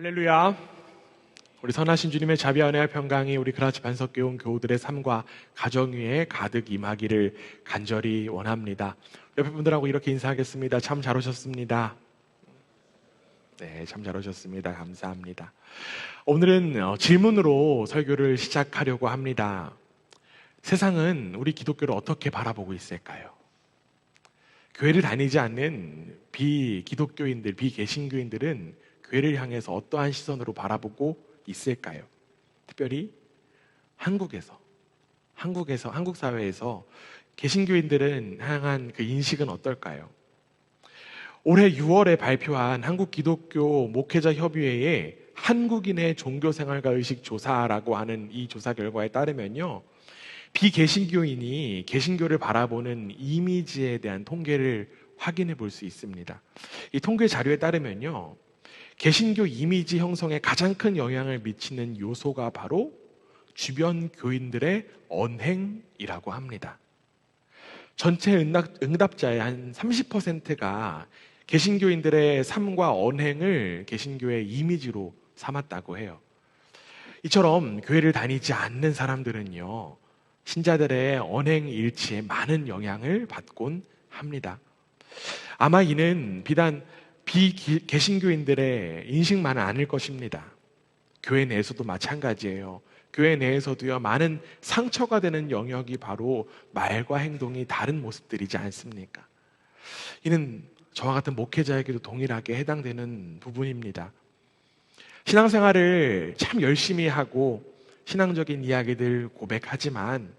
할렐루야. 우리 선하신 주님의 자비와 은혜와 평강이 우리 그라치 반석교회 온 교우들의 삶과 가정 위에 가득 임하기를 간절히 원합니다. 옆에 분들하고 이렇게 인사하겠습니다. 참 잘 오셨습니다. 네, 참 잘 오셨습니다. 감사합니다. 오늘은 질문으로 설교를 시작하려고 합니다. 세상은 우리 기독교를 어떻게 바라보고 있을까요? 교회를 다니지 않는 비기독교인들, 비개신교인들은 교회를 향해서 어떠한 시선으로 바라보고 있을까요? 특별히 한국 사회에서 개신교인들은 향한 그 인식은 어떨까요? 올해 6월에 발표한 한국 기독교 목회자 협의회의 한국인의 종교생활과 의식 조사라고 하는 이 조사 결과에 따르면요, 비개신교인이 개신교를 바라보는 이미지에 대한 통계를 확인해 볼 수 있습니다. 이 통계 자료에 따르면요, 개신교 이미지 형성에 가장 큰 영향을 미치는 요소가 바로 주변 교인들의 언행이라고 합니다. 전체 응답자의 한 30%가 개신교인들의 삶과 언행을 개신교의 이미지로 삼았다고 해요. 이처럼 교회를 다니지 않는 사람들은요, 신자들의 언행 일치에 많은 영향을 받곤 합니다. 아마 이는 비단 비개신교인들의 인식만은 아닐 것입니다. 교회 내에서도 마찬가지예요. 교회 내에서도요, 많은 상처가 되는 영역이 바로 말과 행동이 다른 모습들이지 않습니까? 이는 저와 같은 목회자에게도 동일하게 해당되는 부분입니다. 신앙생활을 참 열심히 하고 신앙적인 이야기들 고백하지만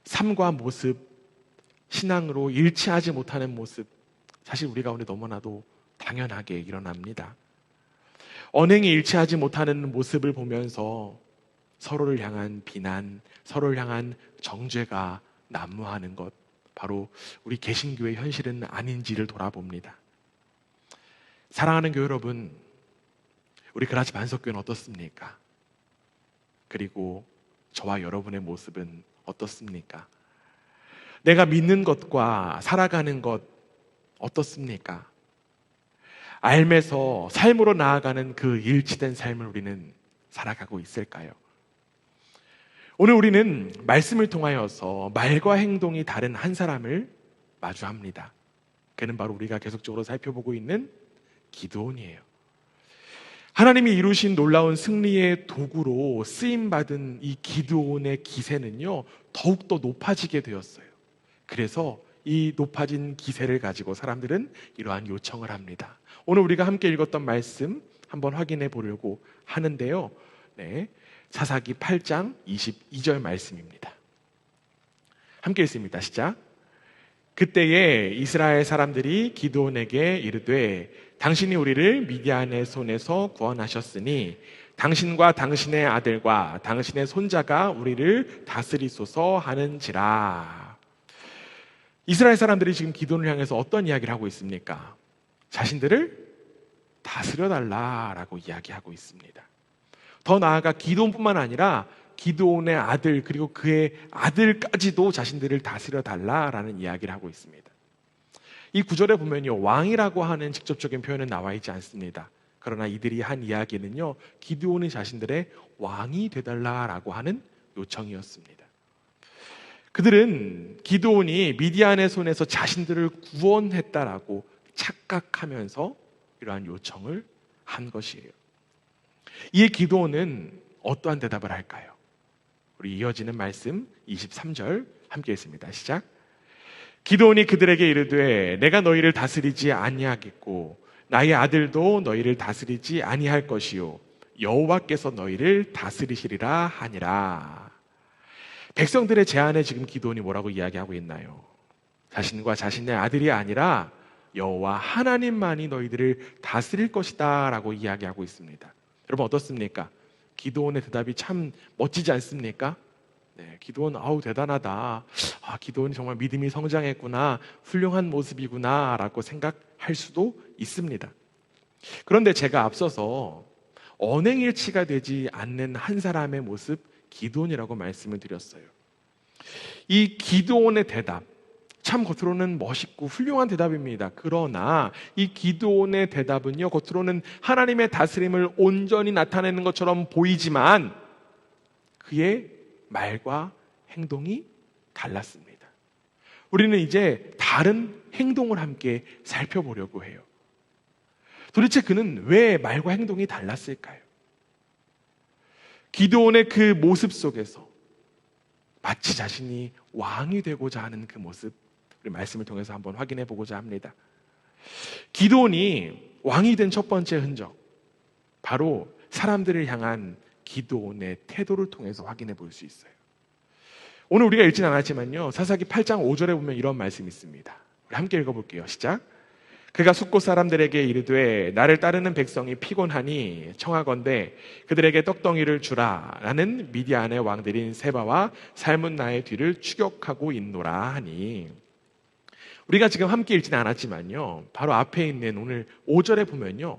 삶과 모습, 신앙으로 일치하지 못하는 모습, 사실 우리 가운데 너무나도 당연하게 일어납니다. 언행이 일치하지 못하는 모습을 보면서 서로를 향한 비난, 서로를 향한 정죄가 난무하는 것, 바로 우리 개신교의 현실은 아닌지를 돌아봅니다. 사랑하는 교회 여러분, 우리 그라치 반석교회는 어떻습니까? 그리고 저와 여러분의 모습은 어떻습니까? 내가 믿는 것과 살아가는 것 어떻습니까? 알면서 삶으로 나아가는 그 일치된 삶을 우리는 살아가고 있을까요? 오늘 우리는 말씀을 통하여서 말과 행동이 다른 한 사람을 마주합니다. 그는 바로 우리가 계속적으로 살펴보고 있는 기드온이에요. 하나님이 이루신 놀라운 승리의 도구로 쓰임받은 이 기드온의 기세는요, 더욱더 높아지게 되었어요. 그래서 이 높아진 기세를 가지고 사람들은 이러한 요청을 합니다. 오늘 우리가 함께 읽었던 말씀 한번 확인해 보려고 하는데요, 사사기 8장 22절 말씀입니다. 함께 읽습니다. 시작. 그때에 이스라엘 사람들이 기드온에게 이르되 당신이 우리를 미디안의 손에서 구원하셨으니 당신과 당신의 아들과 당신의 손자가 우리를 다스리소서 하는지라. 이스라엘 사람들이 지금 기드온을 향해서 어떤 이야기를 하고 있습니까? 자신들을 다스려달라라고 이야기하고 있습니다. 더 나아가 기드온뿐만 아니라 기드온의 아들, 그리고 그의 아들까지도 자신들을 다스려달라라는 이야기를 하고 있습니다. 이 구절에 보면요, 왕이라고 하는 직접적인 표현은 나와 있지 않습니다. 그러나 이들이 한 이야기는요, 기드온이 자신들의 왕이 되달라라고 하는 요청이었습니다. 그들은 기드온이 미디안의 손에서 자신들을 구원했다라고 착각하면서 이러한 요청을 한 것이에요. 이에 기드온은 어떠한 대답을 할까요? 우리 이어지는 말씀 23절 함께 읽습니다. 시작. 기드온이 그들에게 이르되 내가 너희를 다스리지 아니하겠고 나의 아들도 너희를 다스리지 아니할 것이요 여호와께서 너희를 다스리시리라 하니라. 백성들의 제안에 지금 기드온이 뭐라고 이야기하고 있나요? 자신과 자신의 아들이 아니라 여호와 하나님만이 너희들을 다스릴 것이다 라고 이야기하고 있습니다. 여러분 어떻습니까? 기드온의 대답이 참 멋지지 않습니까? 기드온 대단하다. 기드온이 정말 믿음이 성장했구나, 훌륭한 모습이구나 라고 생각할 수도 있습니다. 그런데 제가 앞서서 언행일치가 되지 않는 한 사람의 모습, 기드온이라고 말씀을 드렸어요. 이 기드온의 대답, 참 겉으로는 멋있고 훌륭한 대답입니다. 그러나 이 기드온의 대답은요, 겉으로는 하나님의 다스림을 온전히 나타내는 것처럼 보이지만 그의 말과 행동이 달랐습니다. 우리는 이제 다른 행동을 함께 살펴보려고 해요. 도대체 그는 왜 말과 행동이 달랐을까요? 기드온의 그 모습 속에서 마치 자신이 왕이 되고자 하는 그 모습, 우리 말씀을 통해서 한번 확인해 보고자 합니다. 기드온이 왕이 된 첫 번째 흔적, 바로 사람들을 향한 기드온의 태도를 통해서 확인해 볼 수 있어요. 오늘 우리가 읽진 않았지만요, 사사기 8장 5절에 보면 이런 말씀이 있습니다. 우리 함께 읽어볼게요. 시작. 그가 숫곳 사람들에게 이르되 나를 따르는 백성이 피곤하니 청하건대 그들에게 떡덩이를 주라. 나는 미디안의 왕들인 세바와 살문나의 뒤를 추격하고 있노라 하니, 우리가 지금 함께 읽지는 않았지만요, 바로 앞에 있는 오늘 5절에 보면요,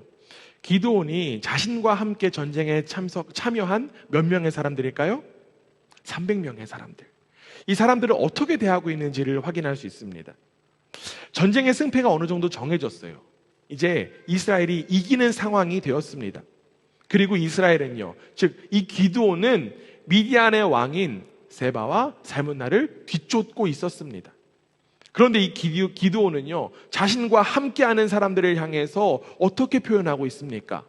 기드온이 자신과 함께 전쟁에 참여한 몇 명의 사람들일까요? 300명의 사람들. 이 사람들을 어떻게 대하고 있는지를 확인할 수 있습니다. 전쟁의 승패가 어느 정도 정해졌어요. 이제 이스라엘이 이기는 상황이 되었습니다. 그리고 이스라엘은요, 즉 이 기드온은 미디안의 왕인 세바와 살문나를 뒤쫓고 있었습니다. 그런데 이 기드온은요, 자신과 함께하는 사람들을 향해서 어떻게 표현하고 있습니까?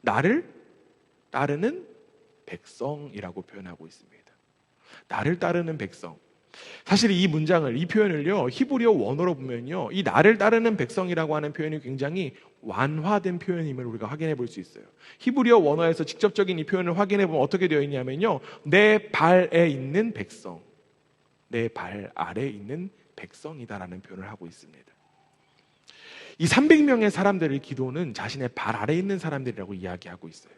나를 따르는 백성이라고 표현하고 있습니다. 나를 따르는 백성. 사실 이 문장을, 이 표현을요, 히브리어 원어로 보면요, 이 나를 따르는 백성이라고 하는 표현이 굉장히 완화된 표현임을 우리가 확인해 볼 수 있어요. 히브리어 원어에서 직접적인 이 표현을 확인해 보면 어떻게 되어 있냐면요, 내 발에 있는 백성, 내 발 아래에 있는 백성이다라는 표현을 하고 있습니다. 이 300명의 사람들을 기드온은 자신의 발 아래에 있는 사람들이라고 이야기하고 있어요.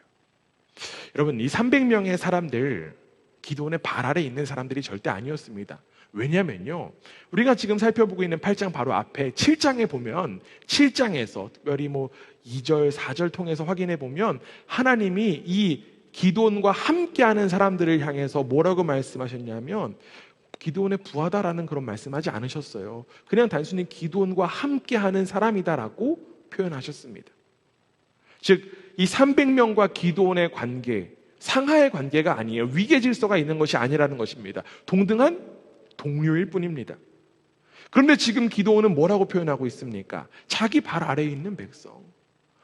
여러분, 이 300명의 사람들, 기드온의 발 아래에 있는 사람들이 절대 아니었습니다. 왜냐면요, 우리가 지금 살펴보고 있는 8장 바로 앞에 7장에 보면, 7장에서 특별히 2절, 4절 통해서 확인해 보면 하나님이 이 기드온과 함께하는 사람들을 향해서 뭐라고 말씀하셨냐면, 기드온의 부하다라는 그런 말씀하지 않으셨어요. 그냥 단순히 기드온과 함께하는 사람이다라고 표현하셨습니다. 즉, 이 300명과 기드온의 관계, 상하의 관계가 아니에요. 위계 질서가 있는 것이 아니라는 것입니다. 동등한 동료일 뿐입니다. 그런데 지금 기드온은 뭐라고 표현하고 있습니까? 자기 발 아래에 있는 백성,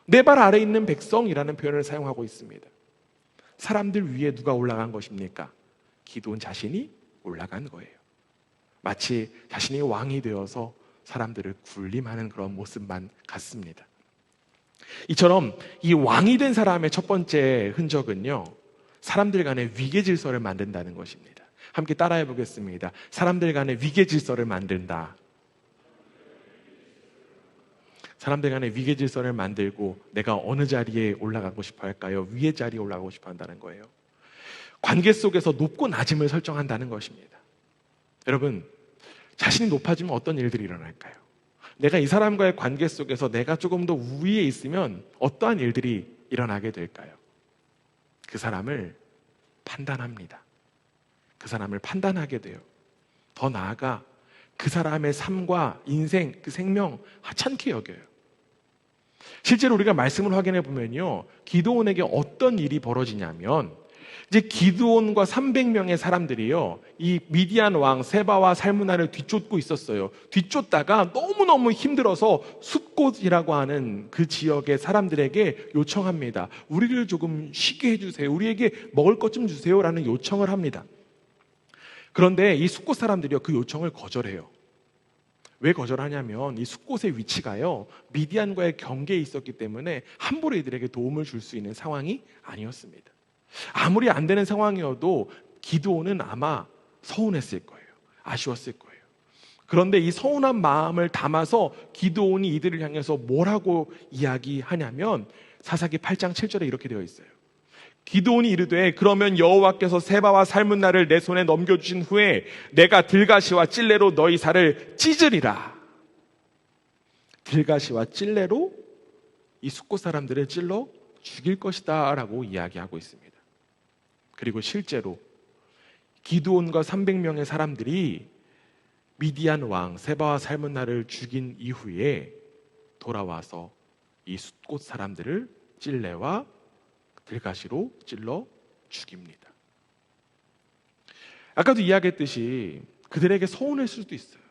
내 발 아래에 있는 백성이라는 표현을 사용하고 있습니다. 사람들 위에 누가 올라간 것입니까? 기드온 자신이 올라간 거예요. 마치 자신이 왕이 되어서 사람들을 군림하는 그런 모습만 같습니다. 이처럼 이 왕이 된 사람의 첫 번째 흔적은요, 사람들 간의 위계 질서를 만든다는 것입니다. 함께 따라해 보겠습니다. 사람들 간의 위계 질서를 만든다. 사람들 간의 위계 질서를 만들고 내가 어느 자리에 올라가고 싶어 할까요? 위의 자리에 올라가고 싶어 한다는 거예요. 관계 속에서 높고 낮음을 설정한다는 것입니다. 여러분, 자신이 높아지면 어떤 일들이 일어날까요? 내가 이 사람과의 관계 속에서 내가 조금 더 우위에 있으면 어떠한 일들이 일어나게 될까요? 그 사람을 판단합니다. 그 사람을 판단하게 돼요. 더 나아가 그 사람의 삶과 인생, 그 생명 하찮게 여겨요. 실제로 우리가 말씀을 확인해 보면요, 기드온에게 어떤 일이 벌어지냐면, 이제 기드온과 300명의 사람들이요, 이 미디안 왕 세바와 살문나를 뒤쫓고 있었어요. 뒤쫓다가 너무너무 힘들어서 숫곳이라고 하는 그 지역의 사람들에게 요청합니다. 우리를 조금 쉬게 해주세요. 우리에게 먹을 것 좀 주세요라는 요청을 합니다. 그런데 이 숫곳 사람들이요, 그 요청을 거절해요. 왜 거절하냐면 이 숫곳의 위치가요, 미디안과의 경계에 있었기 때문에 함부로 이들에게 도움을 줄 수 있는 상황이 아니었습니다. 아무리 안 되는 상황이어도 기드온은 아마 서운했을 거예요. 아쉬웠을 거예요. 그런데 이 서운한 마음을 담아서 기드온이 이들을 향해서 뭐라고 이야기하냐면, 사사기 8장 7절에 이렇게 되어 있어요. 기드온이 이르되 그러면 여호와께서 세바와 살문나를 내 손에 넘겨주신 후에 내가 들가시와 찔레로 너희 살을 찢으리라. 들가시와 찔레로 이 숫곳 사람들을 찔러 죽일 것이다 라고 이야기하고 있습니다. 그리고 실제로 기드온과 300명의 사람들이 미디안 왕 세바와 살문나를 죽인 이후에 돌아와서 이 숫곳 사람들을 찔레와 들가시로 찔러 죽입니다. 아까도 이야기했듯이 그들에게 서운했을 수도 있어요.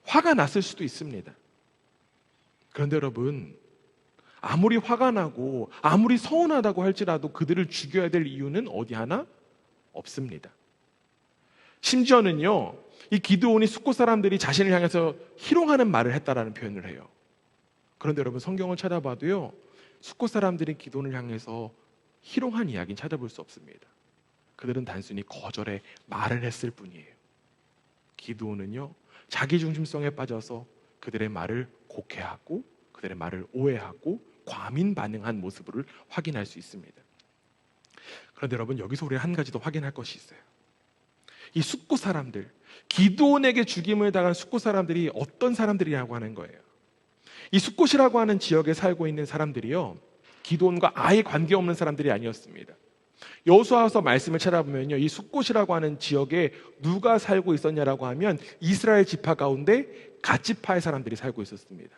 화가 났을 수도 있습니다. 그런데 여러분, 아무리 화가 나고 아무리 서운하다고 할지라도 그들을 죽여야 될 이유는 어디 하나 없습니다. 심지어는요, 이 기드온이 숫곳 사람들이 자신을 향해서 희롱하는 말을 했다라는 표현을 해요. 그런데 여러분, 성경을 찾아봐도요, 숫곳 사람들이 기드온을 향해서 희롱한 이야기는 찾아볼 수 없습니다. 그들은 단순히 거절의 말을 했을 뿐이에요. 기드온은요, 자기 중심성에 빠져서 그들의 말을 곡해하고 그들의 말을 오해하고 과민 반응한 모습을 확인할 수 있습니다. 그런데 여러분, 여기서 우리가 한 가지 더 확인할 것이 있어요. 이 숫곳 사람들, 기드온에게 죽임을 당한 숫곳 사람들이 어떤 사람들이라고 하는 거예요. 이 숫곳이라고 하는 지역에 살고 있는 사람들이요, 기드온과 아예 관계없는 사람들이 아니었습니다. 여호수아서 말씀을 찾아보면요, 이 숫곳이라고 하는 지역에 누가 살고 있었냐라고 하면 이스라엘 지파 가운데 갓지파의 사람들이 살고 있었습니다.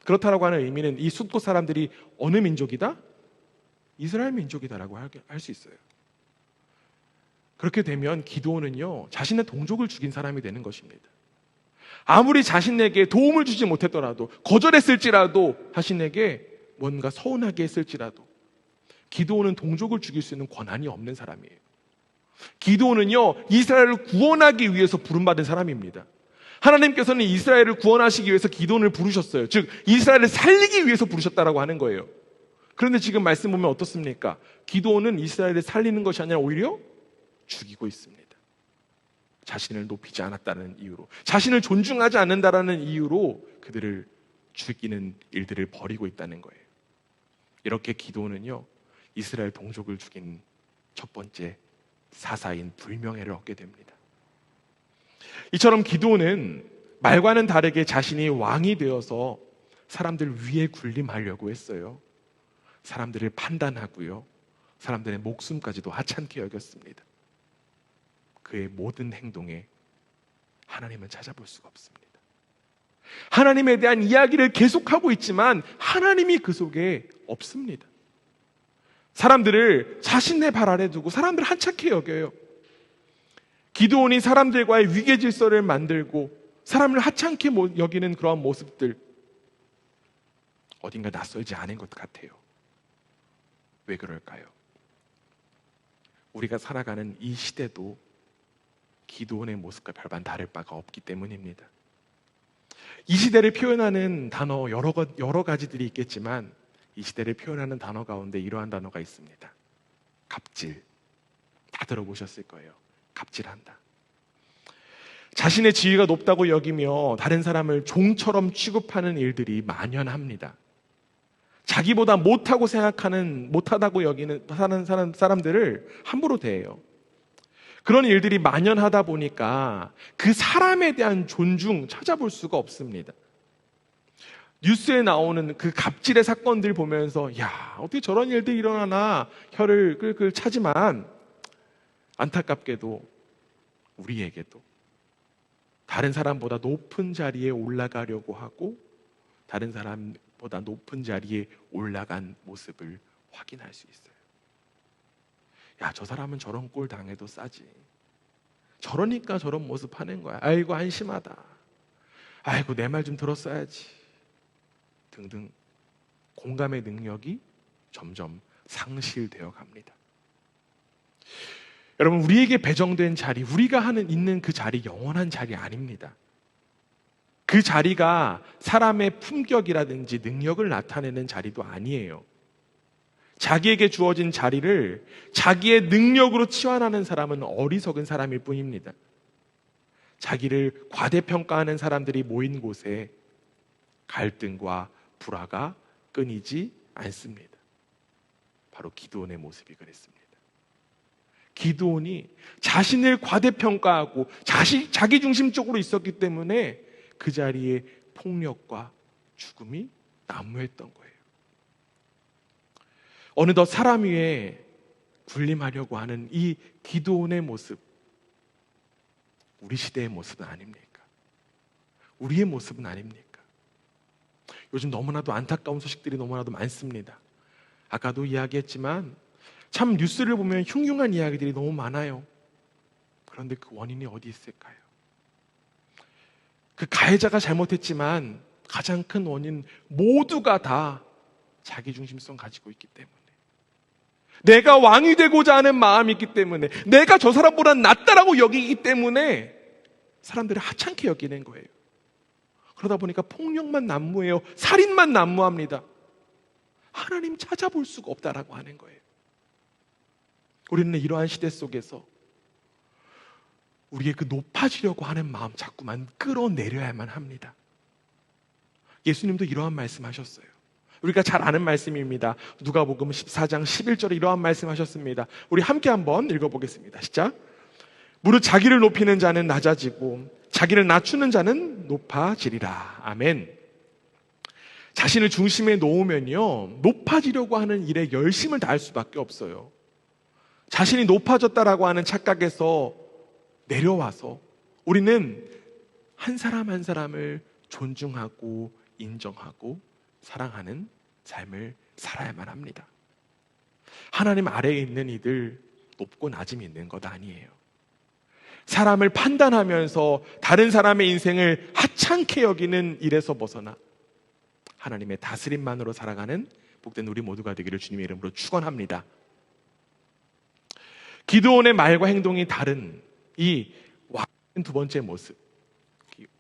그렇다라고 하는 의미는 이 숫곳 사람들이 어느 민족이다? 이스라엘 민족이다라고 할 수 있어요. 그렇게 되면 기드온은요, 자신의 동족을 죽인 사람이 되는 것입니다. 아무리 자신에게 도움을 주지 못했더라도, 거절했을지라도, 자신에게 뭔가 서운하게 했을지라도 기드온은 동족을 죽일 수 있는 권한이 없는 사람이에요. 기드온은요, 이스라엘을 구원하기 위해서 부름받은 사람입니다. 하나님께서는 이스라엘을 구원하시기 위해서 기드온을 부르셨어요. 즉, 이스라엘을 살리기 위해서 부르셨다라고 하는 거예요. 그런데 지금 말씀 보면 어떻습니까? 기드온은 이스라엘을 살리는 것이 아니라 오히려 죽이고 있습니다. 자신을 높이지 않았다는 이유로, 자신을 존중하지 않는다라는 이유로 그들을 죽이는 일들을 벌이고 있다는 거예요. 이렇게 기드온은요, 이스라엘 동족을 죽인 첫 번째 사사인 불명예를 얻게 됩니다. 이처럼 기드온은 말과는 다르게 자신이 왕이 되어서 사람들 위에 군림하려고 했어요. 사람들을 판단하고요, 사람들의 목숨까지도 하찮게 여겼습니다. 그의 모든 행동에 하나님은 찾아볼 수가 없습니다. 하나님에 대한 이야기를 계속하고 있지만 하나님이 그 속에 없습니다. 사람들을 자신의 발 아래 두고 사람들을 하찮게 여겨요. 기드온이 사람들과의 위계 질서를 만들고 사람을 하찮게 여기는 그러한 모습들, 어딘가 낯설지 않은 것 같아요. 왜 그럴까요? 우리가 살아가는 이 시대도 기드온의 모습과 별반 다를 바가 없기 때문입니다. 이 시대를 표현하는 단어 여러 가지들이 있겠지만 이 시대를 표현하는 단어 가운데 이러한 단어가 있습니다. 갑질. 다 들어보셨을 거예요. 갑질한다. 자신의 지위가 높다고 여기며 다른 사람을 종처럼 취급하는 일들이 만연합니다. 자기보다 못하다고 여기는 사람들을 함부로 대해요. 그런 일들이 만연하다 보니까 그 사람에 대한 존중 찾아볼 수가 없습니다. 뉴스에 나오는 그 갑질의 사건들 보면서 야, 어떻게 저런 일들이 일어나나 혀를 끌끌 차지만 안타깝게도 우리에게도 다른 사람보다 높은 자리에 올라가려고 하고 다른 사람보다 높은 자리에 올라간 모습을 확인할 수 있어요. 야, 저 사람은 저런 꼴 당해도 싸지. 저러니까 저런 모습 하는 거야. 아이고, 안심하다. 아이고, 내 말 좀 들었어야지. 등등 공감의 능력이 점점 상실되어 갑니다. 여러분, 우리에게 배정된 자리, 우리가 있는 그 자리 영원한 자리 아닙니다. 그 자리가 사람의 품격이라든지 능력을 나타내는 자리도 아니에요. 자기에게 주어진 자리를 자기의 능력으로 치환하는 사람은 어리석은 사람일 뿐입니다. 자기를 과대평가하는 사람들이 모인 곳에 갈등과 불화가 끊이지 않습니다. 바로 기드온의 모습이 그랬습니다. 기드온이 자신을 과대평가하고 자기중심적으로 있었기 때문에 그 자리에 폭력과 죽음이 난무했던 거예요. 어느덧 사람 위에 군림하려고 하는 이 기드온의 모습, 우리 시대의 모습은 아닙니까? 우리의 모습은 아닙니까? 요즘 너무나도 안타까운 소식들이 너무나도 많습니다. 아까도 이야기했지만 참 뉴스를 보면 흉흉한 이야기들이 너무 많아요. 그런데 그 원인이 어디 있을까요? 그 가해자가 잘못했지만 가장 큰 원인 모두가 다 자기중심성 가지고 있기 때문에, 내가 왕이 되고자 하는 마음이 있기 때문에, 내가 저 사람보다 낫다라고 여기기 때문에 사람들이 하찮게 여기는 거예요. 그러다 보니까 폭력만 난무해요. 살인만 난무합니다. 하나님 찾아볼 수가 없다라고 하는 거예요. 우리는 이러한 시대 속에서 우리의 그 높아지려고 하는 마음 자꾸만 끌어내려야만 합니다. 예수님도 이러한 말씀하셨어요. 우리가 잘 아는 말씀입니다. 누가복음 14장 11절에 이러한 말씀하셨습니다. 우리 함께 한번 읽어보겠습니다. 시작. 무릇 자기를 높이는 자는 낮아지고 자기를 낮추는 자는 높아지리라. 아멘. 자신을 중심에 놓으면요, 높아지려고 하는 일에 열심을 다할 수밖에 없어요. 자신이 높아졌다라고 하는 착각에서 내려와서 우리는 한 사람 한 사람을 존중하고 인정하고 사랑하는 삶을 살아야만 합니다. 하나님 아래에 있는 이들 높고 낮음이 있는 것 아니에요. 사람을 판단하면서 다른 사람의 인생을 하찮게 여기는 일에서 벗어나 하나님의 다스림만으로 살아가는 복된 우리 모두가 되기를 주님의 이름으로 축원합니다. 기드온의 말과 행동이 다른 이 두 번째 모습,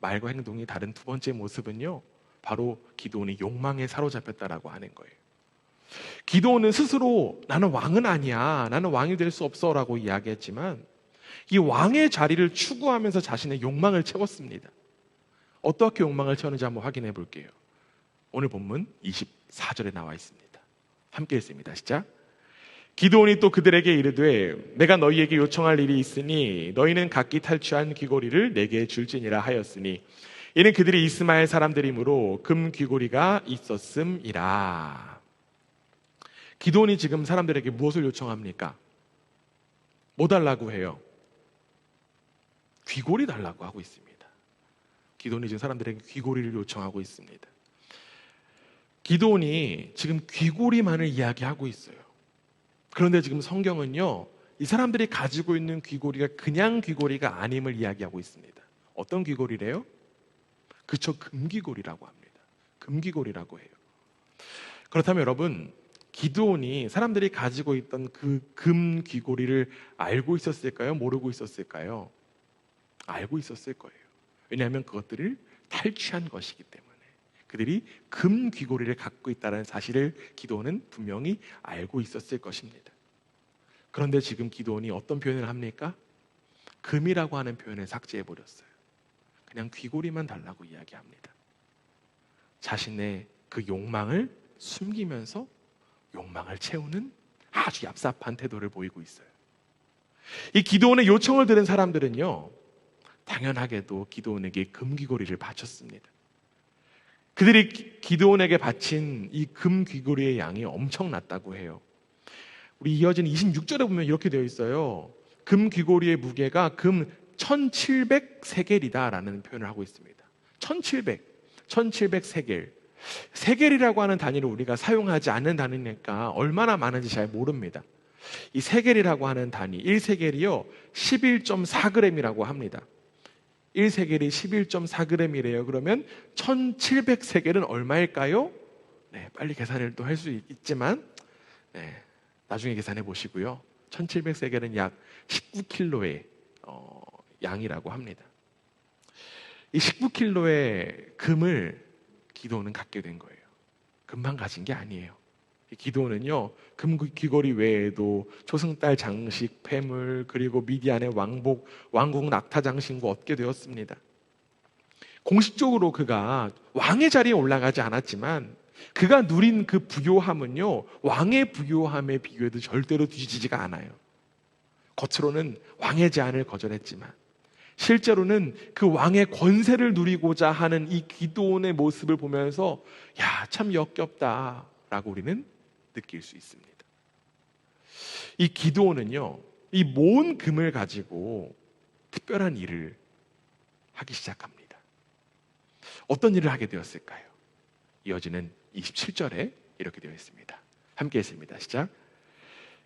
말과 행동이 다른 두 번째 모습은요, 바로 기드온이 욕망에 사로잡혔다라고 하는 거예요. 기드온은 스스로 나는 왕은 아니야, 나는 왕이 될 수 없어 라고 이야기했지만 이 왕의 자리를 추구하면서 자신의 욕망을 채웠습니다. 어떻게 욕망을 채웠는지 한번 확인해 볼게요. 오늘 본문 24절에 나와 있습니다. 함께 읽습니다. 시작. 기드온이 또 그들에게 이르되 내가 너희에게 요청할 일이 있으니 너희는 각기 탈취한 귀고리를 내게 줄지니라 하였으니 이는 그들이 이스마엘 사람들이므로 금 귀고리가 있었음이라. 기드온이 지금 사람들에게 무엇을 요청합니까? 뭐 달라고 해요? 귀고리 달라고 하고 있습니다. 기드온이 지금 사람들에게 귀고리를 요청하고 있습니다. 기드온이 지금 귀고리만을 이야기하고 있어요. 그런데 지금 성경은요, 이 사람들이 가지고 있는 귀고리가 그냥 귀고리가 아님을 이야기하고 있습니다. 어떤 귀고리래요? 그쵸, 금귀고리라고 합니다. 금귀고리라고 해요. 그렇다면 여러분, 기드온이 사람들이 가지고 있던 그 금귀고리를 알고 있었을까요? 모르고 있었을까요? 알고 있었을 거예요. 왜냐하면 그것들을 탈취한 것이기 때문에. 그들이 금 귀고리를 갖고 있다는 사실을 기드온은 분명히 알고 있었을 것입니다. 그런데 지금 기드온이 어떤 표현을 합니까? 금이라고 하는 표현을 삭제해버렸어요. 그냥 귀고리만 달라고 이야기합니다. 자신의 그 욕망을 숨기면서 욕망을 채우는 아주 얍삽한 태도를 보이고 있어요. 이 기드온의 요청을 들은 사람들은요, 당연하게도 기드온에게 금귀고리를 바쳤습니다. 그들이 기드온에게 바친 이 금귀고리의 양이 엄청났다고 해요. 우리 이어진 26절에 보면 이렇게 되어 있어요. 금귀고리의 무게가 금 1700세겔이다 라는 표현을 하고 있습니다. 1700세겔. 세겔이라고 하는 단위를 우리가 사용하지 않는 단위니까 얼마나 많은지 잘 모릅니다. 이 세겔이라고 하는 단위, 1세겔이요 11.4g이라고 합니다. 1세겔이 11.4g이래요. 그러면 1700세겔은 얼마일까요? 네, 빨리 계산을 또 할 수 있지만 나중에 계산해 보시고요. 1700세겔은 약 19kg의 양이라고 합니다. 이 19kg의 금을 기드온은 갖게 된 거예요. 금만 가진 게 아니에요. 기드온은요, 금 귀걸이 외에도 초승달 장식, 폐물, 그리고 미디안의 왕복, 왕국 낙타 장신구 얻게 되었습니다. 공식적으로 그가 왕의 자리에 올라가지 않았지만 그가 누린 그 부요함은요, 왕의 부요함에 비교해도 절대로 뒤지지가 않아요. 겉으로는 왕의 제안을 거절했지만 실제로는 그 왕의 권세를 누리고자 하는 이 기드온의 모습을 보면서 야, 참 역겹다라고 우리는 느낄 수 있습니다. 이 기드온은요, 이 모은 금을 가지고 특별한 일을 하기 시작합니다. 어떤 일을 하게 되었을까요? 이어지는 27절에 이렇게 되어 있습니다. 함께 했습니다. 시작.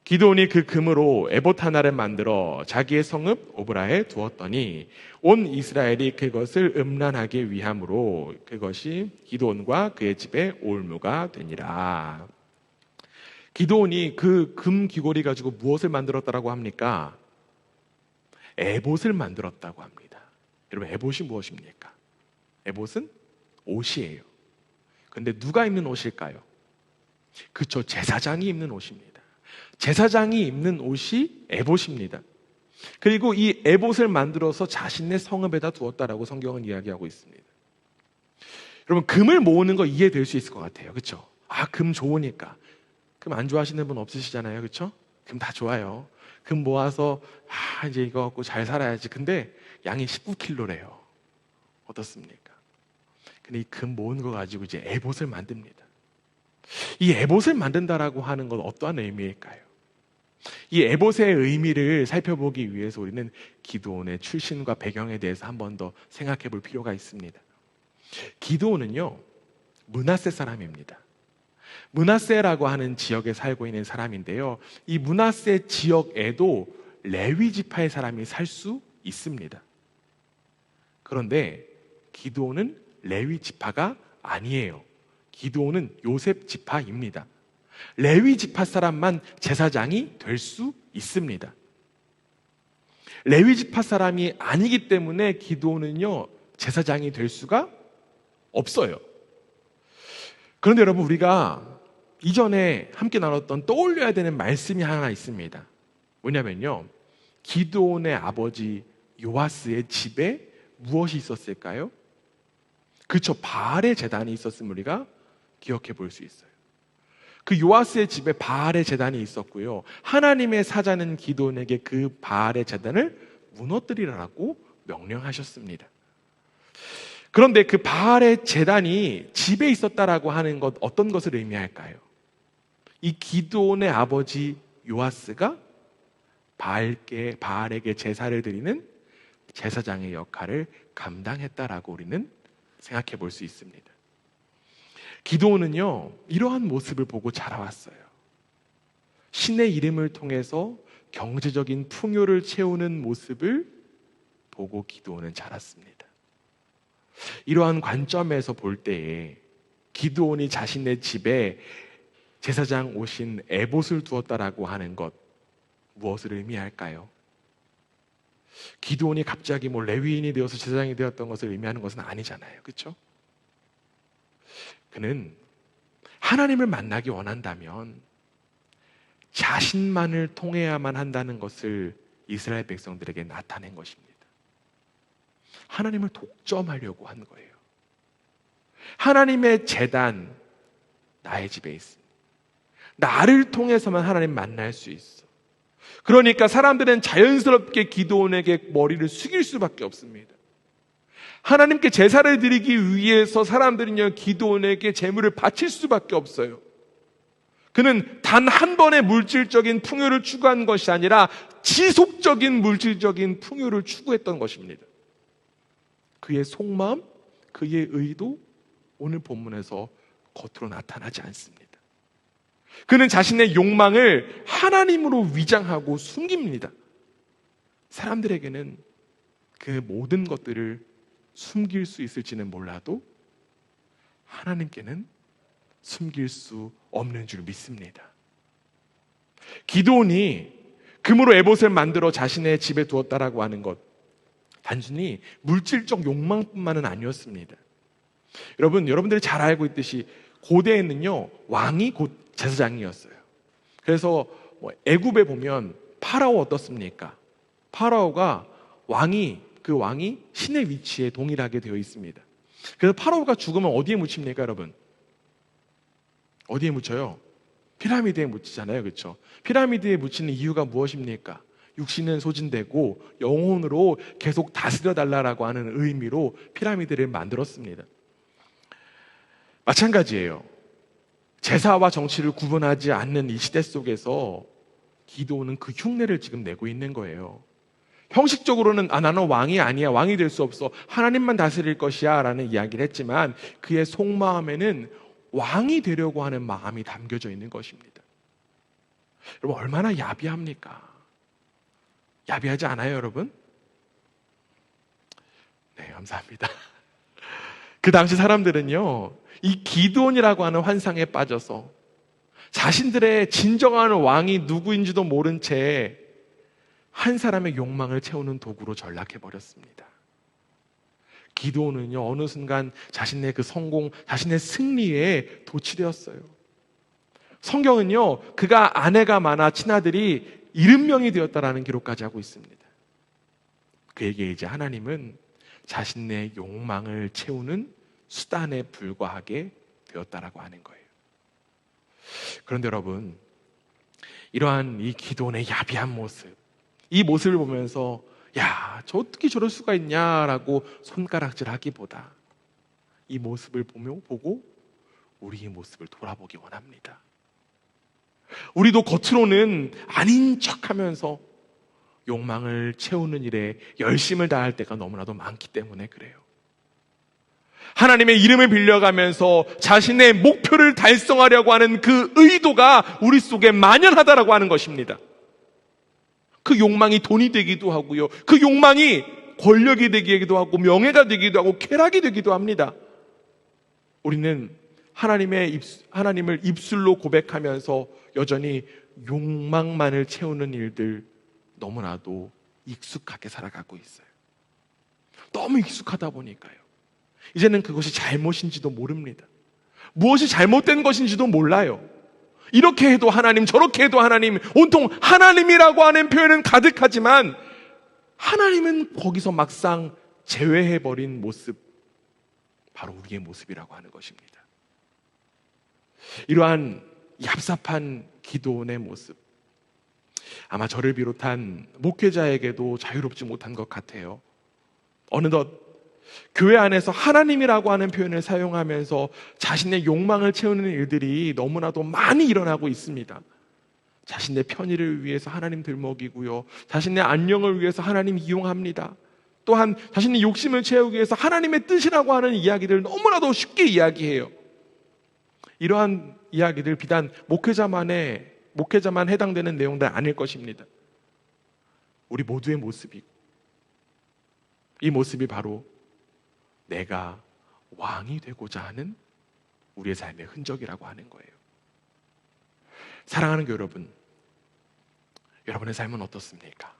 기드온이 그 금으로 에봇 하나를 만들어 자기의 성읍 오브라에 두었더니 온 이스라엘이 그것을 음란하게 위함으로 그것이 기드온과 그의 집에 올무가 되니라. 기드온이 그 금 귀고리 가지고 무엇을 만들었다고 합니까? 에봇을 만들었다고 합니다. 여러분, 에봇이 무엇입니까? 에봇은 옷이에요. 근데 누가 입는 옷일까요? 그렇죠, 제사장이 입는 옷입니다. 제사장이 입는 옷이 에봇입니다. 그리고 이 에봇을 만들어서 자신의 성읍에다 두었다라고 성경은 이야기하고 있습니다. 여러분, 금을 모으는 거 이해될 수 있을 것 같아요. 그렇죠? 아, 금 좋으니까. 금 안 좋아하시는 분 없으시잖아요. 그렇죠? 금 다 좋아요. 금 모아서 이제 이거 갖고 잘 살아야지. 근데 양이 19kg래요. 어떻습니까? 근데 이 금 모은 거 가지고 이제 에봇을 만듭니다. 이 에봇을 만든다라고 하는 건 어떠한 의미일까요? 이 에봇의 의미를 살펴보기 위해서 우리는 기드온의 출신과 배경에 대해서 한 번 더 생각해 볼 필요가 있습니다. 기드온은요, 므낫세 사람입니다. 므낫세라고 하는 지역에 살고 있는 사람인데요, 이 므낫세 지역에도 레위 지파의 사람이 살 수 있습니다. 그런데 기드온은 레위 지파가 아니에요. 기드온은 요셉 지파입니다. 레위 지파 사람만 제사장이 될 수 있습니다. 레위 지파 사람이 아니기 때문에 기드온은요, 제사장이 될 수가 없어요. 그런데 여러분, 우리가 이전에 함께 나눴던 떠올려야 되는 말씀이 하나 있습니다. 뭐냐면요, 기드온의 아버지 요아스의 집에 무엇이 있었을까요? 그렇죠, 바알의 제단이 있었음을 우리가 기억해 볼 수 있어요. 그 요아스의 집에 바알의 제단이 있었고요, 하나님의 사자는 기드온에게 그 바알의 제단을 무너뜨리라고 명령하셨습니다. 그런데 그 바알의 제단이 집에 있었다라고 하는 것, 어떤 것을 의미할까요? 이 기드온의 아버지 요아스가 바알에게 제사를 드리는 제사장의 역할을 감당했다라고 우리는 생각해 볼 수 있습니다. 기드온은요, 이러한 모습을 보고 자라왔어요. 신의 이름을 통해서 경제적인 풍요를 채우는 모습을 보고 기드온은 자랐습니다. 이러한 관점에서 볼 때에 기드온이 자신의 집에 제사장 오신 에봇을 두었다라고 하는 것, 무엇을 의미할까요? 기드온이 갑자기 레위인이 되어서 제사장이 되었던 것을 의미하는 것은 아니잖아요. 그렇죠? 그는 하나님을 만나기 원한다면 자신만을 통해야만 한다는 것을 이스라엘 백성들에게 나타낸 것입니다. 하나님을 독점하려고 한 거예요. 하나님의 제단, 나의 집에 있습니다. 나를 통해서만 하나님 만날 수 있어. 그러니까 사람들은 자연스럽게 기드온에게 머리를 숙일 수밖에 없습니다. 하나님께 제사를 드리기 위해서 사람들은요, 기드온에게 제물을 바칠 수밖에 없어요. 그는 단 한 번의 물질적인 풍요를 추구한 것이 아니라 지속적인 물질적인 풍요를 추구했던 것입니다. 그의 속마음, 그의 의도, 오늘 본문에서 겉으로 나타나지 않습니다. 그는 자신의 욕망을 하나님으로 위장하고 숨깁니다. 사람들에게는 그 모든 것들을 숨길 수 있을지는 몰라도 하나님께는 숨길 수 없는 줄 믿습니다. 기드온이 금으로 에봇을 만들어 자신의 집에 두었다라고 하는 것, 단순히 물질적 욕망뿐만은 아니었습니다. 여러분들이 잘 알고 있듯이 고대에는요, 왕이 곧 제사장이었어요. 그래서 애굽에 보면 파라오 어떻습니까? 파라오가 그 왕이 신의 위치에 동일하게 되어 있습니다. 그래서 파라오가 죽으면 어디에 묻힙니까, 여러분? 어디에 묻혀요? 피라미드에 묻히잖아요. 그렇죠? 피라미드에 묻히는 이유가 무엇입니까? 육신은 소진되고 영혼으로 계속 다스려 달라라고 하는 의미로 피라미드를 만들었습니다. 마찬가지예요. 제사와 정치를 구분하지 않는 이 시대 속에서 기드온은 그 흉내를 지금 내고 있는 거예요. 형식적으로는 나는 왕이 아니야, 왕이 될 수 없어, 하나님만 다스릴 것이야 라는 이야기를 했지만 그의 속마음에는 왕이 되려고 하는 마음이 담겨져 있는 것입니다. 여러분, 얼마나 야비합니까? 야비하지 않아요, 여러분? 네, 감사합니다. 그 당시 사람들은요, 이 기드온이라고 하는 환상에 빠져서 자신들의 진정한 왕이 누구인지도 모른 채 한 사람의 욕망을 채우는 도구로 전락해버렸습니다. 기드온은요, 어느 순간 자신의 그 성공, 자신의 승리에 도취되었어요. 성경은요, 그가 아내가 많아 친아들이 70명이 되었다라는 기록까지 하고 있습니다. 그에게 이제 하나님은 자신의 욕망을 채우는 수단에 불과하게 되었다라고 하는 거예요. 그런데 여러분, 이러한 이 기드온의 야비한 모습, 이 모습을 보면서 야, 저 어떻게 저럴 수가 있냐라고 손가락질하기보다 이 모습을 보고 우리의 모습을 돌아보기 원합니다. 우리도 겉으로는 아닌 척하면서 욕망을 채우는 일에 열심을 다할 때가 너무나도 많기 때문에 그래요. 하나님의 이름을 빌려가면서 자신의 목표를 달성하려고 하는 그 의도가 우리 속에 만연하다라고 하는 것입니다. 그 욕망이 돈이 되기도 하고요, 그 욕망이 권력이 되기도 하고 명예가 되기도 하고 쾌락이 되기도 합니다. 우리는 하나님을 입술로 고백하면서 여전히 욕망만을 채우는 일들 너무나도 익숙하게 살아가고 있어요. 너무 익숙하다 보니까요, 이제는 그것이 잘못인지도 모릅니다. 무엇이 잘못된 것인지도 몰라요. 이렇게 해도 하나님, 저렇게 해도 하나님, 온통 하나님이라고 하는 표현은 가득하지만 하나님은 거기서 막상 제외해버린 모습, 바로 우리의 모습이라고 하는 것입니다. 이러한 얍삽한 기도원의 모습, 아마 저를 비롯한 목회자에게도 자유롭지 못한 것 같아요. 어느덧 교회 안에서 하나님이라고 하는 표현을 사용하면서 자신의 욕망을 채우는 일들이 너무나도 많이 일어나고 있습니다. 자신의 편의를 위해서 하나님 들먹이고요, 자신의 안녕을 위해서 하나님 이용합니다. 또한 자신의 욕심을 채우기 위해서 하나님의 뜻이라고 하는 이야기를 너무나도 쉽게 이야기해요. 이러한 이야기들 비단 목회자만 해당되는 내용들 아닐 것입니다. 우리 모두의 모습이고, 이 모습이 바로 내가 왕이 되고자 하는 우리의 삶의 흔적이라고 하는 거예요. 사랑하는 여러분, 여러분의 삶은 어떻습니까?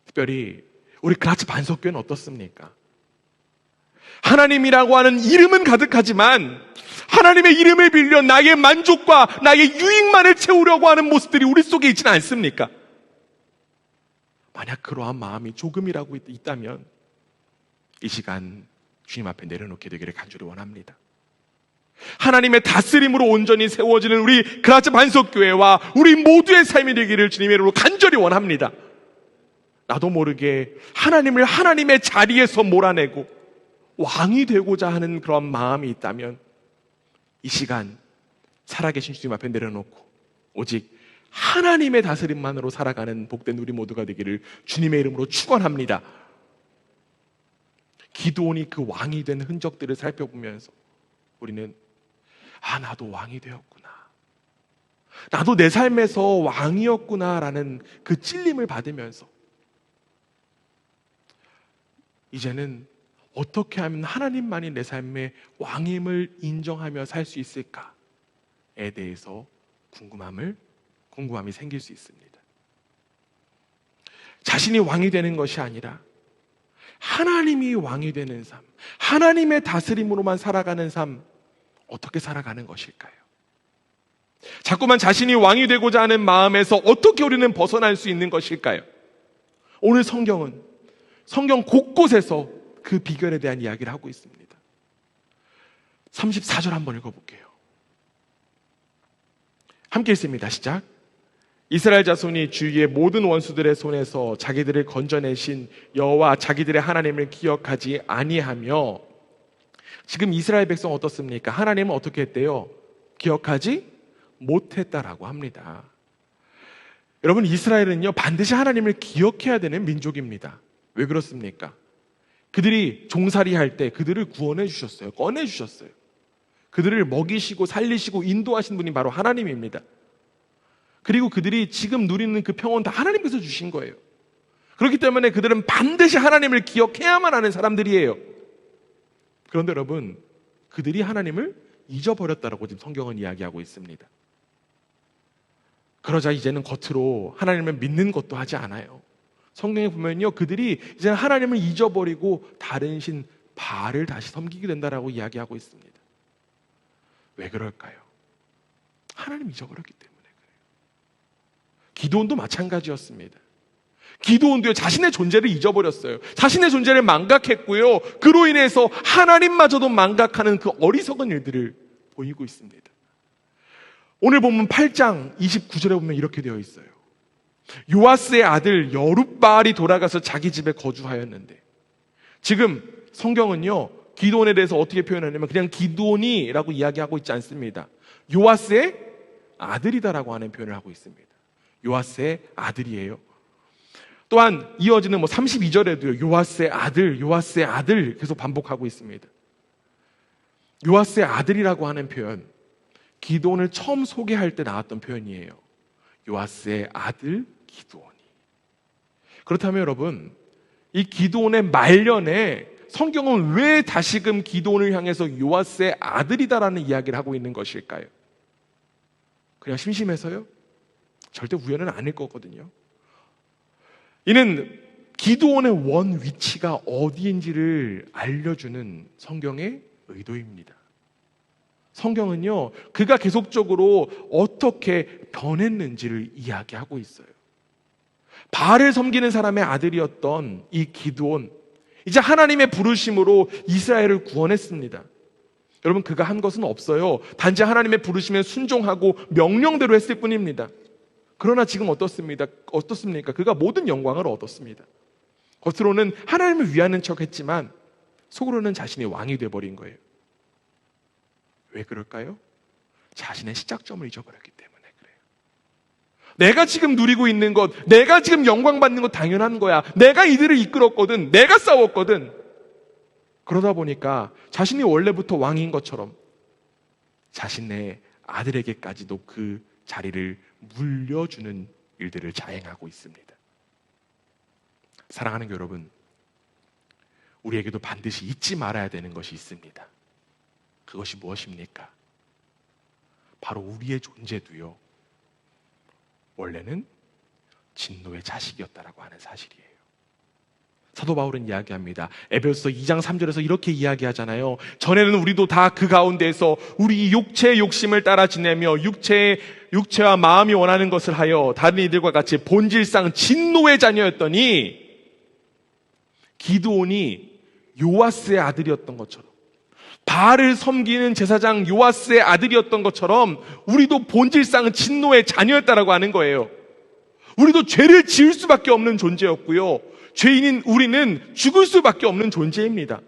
특별히 우리 그라츠 반석교회는 어떻습니까? 하나님이라고 하는 이름은 가득하지만 하나님의 이름을 빌려 나의 만족과 나의 유익만을 채우려고 하는 모습들이 우리 속에 있지는 않습니까? 만약 그러한 마음이 조금이라고 있다면 이 시간 주님 앞에 내려놓게 되기를 간절히 원합니다. 하나님의 다스림으로 온전히 세워지는 우리 그라츠 반석교회와 우리 모두의 삶이 되기를 주님의 이름으로 간절히 원합니다. 나도 모르게 하나님을 하나님의 자리에서 몰아내고 왕이 되고자 하는 그런 마음이 있다면 이 시간 살아계신 주님 앞에 내려놓고 오직 하나님의 다스림만으로 살아가는 복된 우리 모두가 되기를 주님의 이름으로 축원합니다. 기드온이 그 왕이 된 흔적들을 살펴보면서 우리는 나도 왕이 되었구나, 나도 내 삶에서 왕이었구나라는 그 찔림을 받으면서 이제는 어떻게 하면 하나님만이 내 삶의 왕임을 인정하며 살 수 있을까에 대해서 궁금함이 생길 수 있습니다. 자신이 왕이 되는 것이 아니라 하나님이 왕이 되는 삶, 하나님의 다스림으로만 살아가는 삶, 어떻게 살아가는 것일까요? 자꾸만 자신이 왕이 되고자 하는 마음에서 어떻게 우리는 벗어날 수 있는 것일까요? 오늘 성경은 성경 곳곳에서 그 비결에 대한 이야기를 하고 있습니다. 34절 한번 읽어볼게요. 함께 읽습니다. 시작. 이스라엘 자손이 주위의 모든 원수들의 손에서 자기들을 건져내신 여호와 자기들의 하나님을 기억하지 아니하며. 지금 이스라엘 백성 어떻습니까? 하나님은 어떻게 했대요? 기억하지 못했다라고 합니다. 여러분, 이스라엘은요, 반드시 하나님을 기억해야 되는 민족입니다. 왜 그렇습니까? 그들이 종살이 할 때 그들을 구원해 주셨어요. 꺼내 주셨어요. 그들을 먹이시고 살리시고 인도하신 분이 바로 하나님입니다. 그리고 그들이 지금 누리는 그 평온 다 하나님께서 주신 거예요. 그렇기 때문에 그들은 반드시 하나님을 기억해야만 하는 사람들이에요. 그런데 여러분, 그들이 하나님을 잊어버렸다라고 지금 성경은 이야기하고 있습니다. 그러자 이제는 겉으로 하나님을 믿는 것도 하지 않아요. 성경에 보면요, 그들이 이제는 하나님을 잊어버리고 다른 신 바알을 다시 섬기게 된다라고 이야기하고 있습니다. 왜 그럴까요? 하나님 잊어버렸기 때문에 그래요. 기드온도 마찬가지였습니다. 기드온도요, 자신의 존재를 잊어버렸어요. 자신의 존재를 망각했고요, 그로 인해서 하나님마저도 망각하는 그 어리석은 일들을 보이고 있습니다. 오늘 보면 8장 29절에 보면 이렇게 되어 있어요. 요아스의 아들 여룻바알이 돌아가서 자기 집에 거주하였는데, 지금 성경은요, 기드온에 대해서 어떻게 표현하냐면 그냥 기드온이라고 이야기하고 있지 않습니다. 요아스의 아들이다라고 하는 표현을 하고 있습니다. 요아스의 아들이에요. 또한 이어지는 32절에도요, 요아스의 아들 계속 반복하고 있습니다. 요아스의 아들이라고 하는 표현, 기드온을 처음 소개할 때 나왔던 표현이에요. 요아스의 아들 기드온이. 그렇다면 여러분, 이 기드온의 말년에 성경은 왜 다시금 기드온을 향해서 요아스의 아들이다라는 이야기를 하고 있는 것일까요? 그냥 심심해서요? 절대 우연은 아닐 거거든요. 이는 기드온의 원 위치가 어디인지를 알려주는 성경의 의도입니다. 성경은요, 그가 계속적으로 어떻게 변했는지를 이야기하고 있어요. 바알을 섬기는 사람의 아들이었던 이 기드온, 이제 하나님의 부르심으로 이스라엘을 구원했습니다. 여러분, 그가 한 것은 없어요. 단지 하나님의 부르심에 순종하고 명령대로 했을 뿐입니다. 그러나 지금 어떻습니까? 그가 모든 영광을 얻었습니다. 겉으로는 하나님을 위하는 척 했지만 속으로는 자신이 왕이 되어버린 거예요. 왜 그럴까요? 자신의 시작점을 잊어버렸기 때문에 그래요. 내가 지금 누리고 있는 것, 내가 지금 영광 받는 것 당연한 거야. 내가 이들을 이끌었거든. 내가 싸웠거든. 그러다 보니까 자신이 원래부터 왕인 것처럼 자신의 아들에게까지도 그 자리를 물려주는 일들을 자행하고 있습니다. 사랑하는 여러분, 우리에게도 반드시 잊지 말아야 되는 것이 있습니다. 그것이 무엇입니까? 바로 우리의 존재도요, 원래는 진노의 자식이었다라고 하는 사실이에요. 사도 바울은 이야기합니다. 에베소서 2장 3절에서 이렇게 이야기하잖아요. 전에는 우리도 다 그 가운데에서 우리 육체의 욕심을 따라 지내며 육체와 마음이 원하는 것을 하여 다른 이들과 같이 본질상 진노의 자녀였더니, 기드온이 요아스의 아들이었던 것처럼, 바알을 섬기는 제사장 요아스의 아들이었던 것처럼 우리도 본질상은 진노의 자녀였다라고 하는 거예요. 우리도 죄를 지을 수밖에 없는 존재였고요, 죄인인 우리는 죽을 수밖에 없는 존재입니다.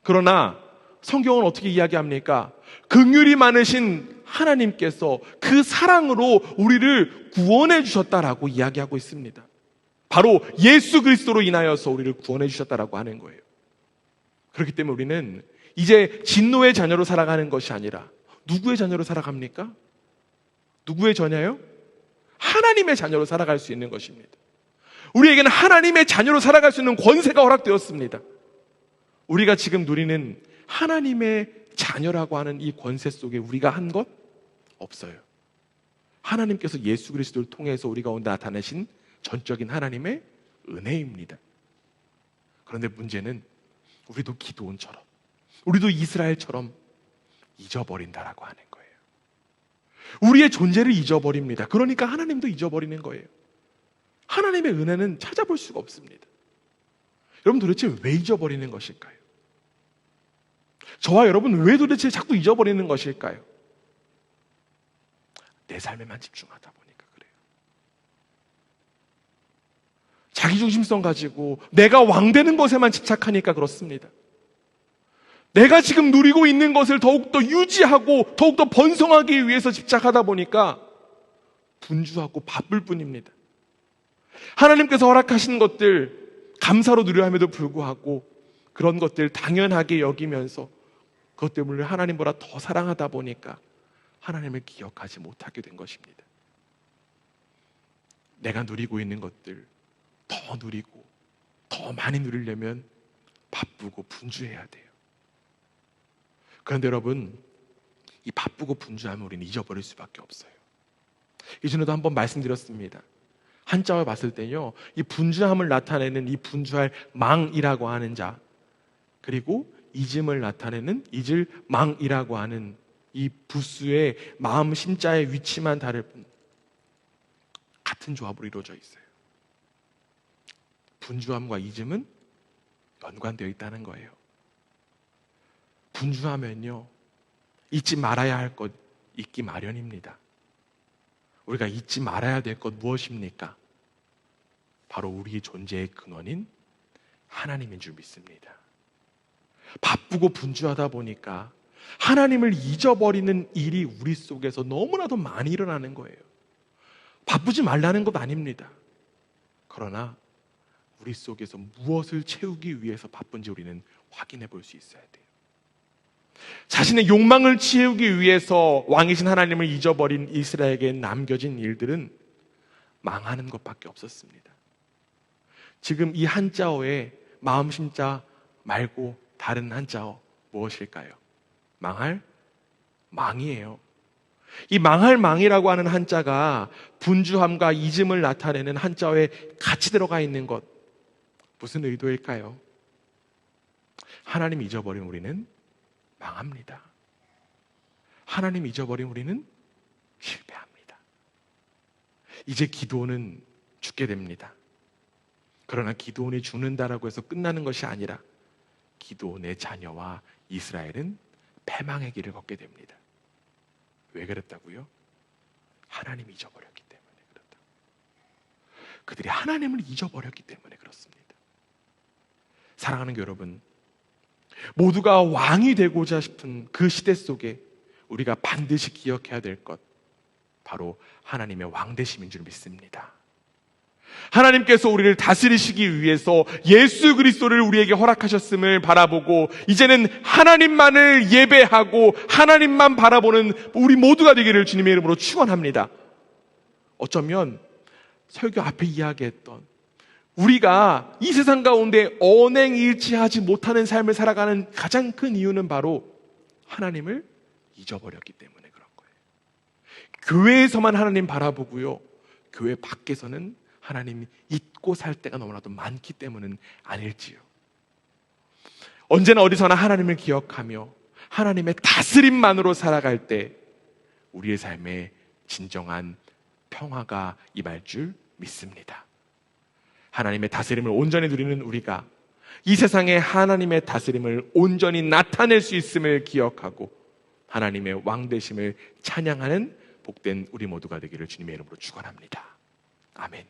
그러나 성경은 어떻게 이야기합니까? 긍휼이 많으신 하나님께서 그 사랑으로 우리를 구원해 주셨다라고 이야기하고 있습니다. 바로 예수 그리스도로 인하여서 우리를 구원해 주셨다라고 하는 거예요. 그렇기 때문에 우리는 이제 진노의 자녀로 살아가는 것이 아니라 누구의 자녀로 살아갑니까? 누구의 자녀요? 하나님의 자녀로 살아갈 수 있는 것입니다. 우리에게는 하나님의 자녀로 살아갈 수 있는 권세가 허락되었습니다. 우리가 지금 누리는 하나님의 자녀라고 하는 이 권세 속에 우리가 한 것 없어요. 하나님께서 예수 그리스도를 통해서 우리 가운데 나타내신 전적인 하나님의 은혜입니다. 그런데 문제는 우리도 기드온처럼, 우리도 이스라엘처럼 잊어버린다라고 하는 거예요. 우리의 존재를 잊어버립니다. 그러니까 하나님도 잊어버리는 거예요. 하나님의 은혜는 찾아볼 수가 없습니다. 여러분, 도대체 왜 잊어버리는 것일까요? 저와 여러분, 왜 도대체 자꾸 잊어버리는 것일까요? 내 삶에만 집중하다 보니까 그래요. 자기중심성 가지고 내가 왕되는 것에만 집착하니까 그렇습니다. 내가 지금 누리고 있는 것을 더욱더 유지하고 더욱더 번성하기 위해서 집착하다 보니까 분주하고 바쁠 뿐입니다. 하나님께서 허락하신 것들 감사로 누려 함에도 불구하고 그런 것들 당연하게 여기면서 그것 때문에 하나님보다 더 사랑하다 보니까 하나님을 기억하지 못하게 된 것입니다. 내가 누리고 있는 것들 더 누리고 더 많이 누리려면 바쁘고 분주해야 돼요. 그런데 여러분, 이 바쁘고 분주하면 우리는 잊어버릴 수밖에 없어요. 이전에도 한번 말씀드렸습니다. 한자어 봤을 때요, 이 분주함을 나타내는 이 분주할 망이라고 하는 자, 그리고 잊음을 나타내는 잊을 망이라고 하는 이 부수의 마음 심자의 위치만 다를 뿐 같은 조합으로 이루어져 있어요. 분주함과 잊음은 연관되어 있다는 거예요. 분주하면요, 잊지 말아야 할 것 잊기 마련입니다. 우리가 잊지 말아야 될 것 무엇입니까? 바로 우리의 존재의 근원인 하나님인 줄 믿습니다. 바쁘고 분주하다 보니까 하나님을 잊어버리는 일이 우리 속에서 너무나도 많이 일어나는 거예요. 바쁘지 말라는 것 아닙니다. 그러나 우리 속에서 무엇을 채우기 위해서 바쁜지 우리는 확인해 볼 수 있어야 돼요. 자신의 욕망을 채우기 위해서 왕이신 하나님을 잊어버린 이스라엘에게 남겨진 일들은 망하는 것밖에 없었습니다. 지금 이 한자어에 마음 심자 말고 다른 한자어 무엇일까요? 망할 망이에요. 이 망할 망이라고 하는 한자가 분주함과 잊음을 나타내는 한자어에 같이 들어가 있는 것, 무슨 의도일까요? 하나님 잊어버린 우리는 망합니다. 하나님 잊어버린 우리는 실패합니다. 이제 기드온은 죽게 됩니다. 그러나 기드온이 죽는다라고 해서 끝나는 것이 아니라 기드온의 자녀와 이스라엘은 패망의 길을 걷게 됩니다. 왜 그랬다고요? 하나님이 잊어버렸기 때문에 그렇다. 그들이 하나님을 잊어버렸기 때문에 그렇습니다. 사랑하는 여러분, 모두가 왕이 되고자 싶은 그 시대 속에 우리가 반드시 기억해야 될 것, 바로 하나님의 왕되심인 줄 믿습니다. 하나님께서 우리를 다스리시기 위해서 예수 그리스도를 우리에게 허락하셨음을 바라보고 이제는 하나님만을 예배하고 하나님만 바라보는 우리 모두가 되기를 주님의 이름으로 축원합니다. 어쩌면 설교 앞에 이야기했던 우리가 이 세상 가운데 언행일치하지 못하는 삶을 살아가는 가장 큰 이유는 바로 하나님을 잊어버렸기 때문에 그런 거예요. 교회에서만 하나님 바라보고요, 교회 밖에서는 하나님 잊고 살 때가 너무나도 많기 때문은 아닐지요. 언제나 어디서나 하나님을 기억하며 하나님의 다스림만으로 살아갈 때 우리의 삶에 진정한 평화가 임할 줄 믿습니다. 하나님의 다스림을 온전히 누리는 우리가 이 세상에 하나님의 다스림을 온전히 나타낼 수 있음을 기억하고 하나님의 왕되심을 찬양하는 복된 우리 모두가 되기를 주님의 이름으로 축원합니다. 아멘.